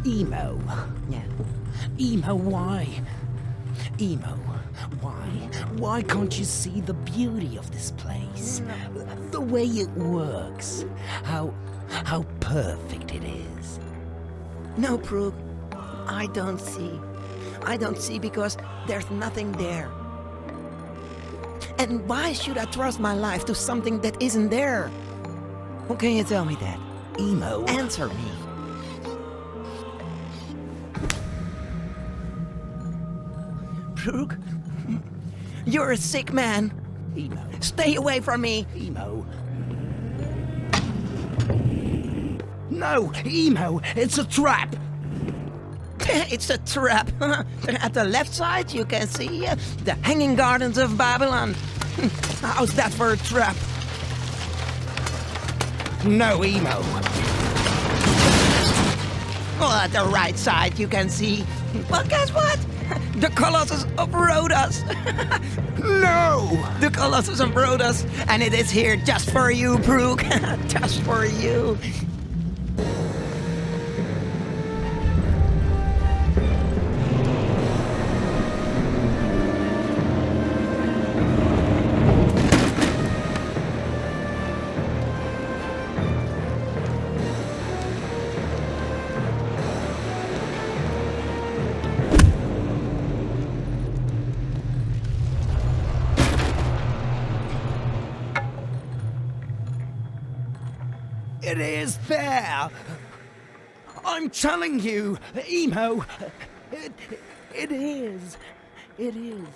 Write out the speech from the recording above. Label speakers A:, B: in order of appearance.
A: Emo.
B: Yeah.
A: Emo, why? Emo, why? Why can't you see the beauty of this place? The way it works. How perfect it is.
B: No, Brooke. I don't see. I don't see because there's nothing there. And why should I trust my life to something that isn't there? How can you tell me that?
A: Emo.
B: Answer me. Brooke, you're a sick man.
A: Emo.
B: Stay away from me.
A: Emo. No, Emo, it's a trap.
B: It's a trap. At the left side, you can see the Hanging Gardens of Babylon. How's that for a trap?
A: No, Emo.
B: Well, at the right side, you can see. Well, guess what? The Colossus of Rhodes.
A: No!
B: The Colossus of Rhodes, and it is here just for you, Brooke. Just for you.
A: It is there! I'm telling you, Emo, it is. It is.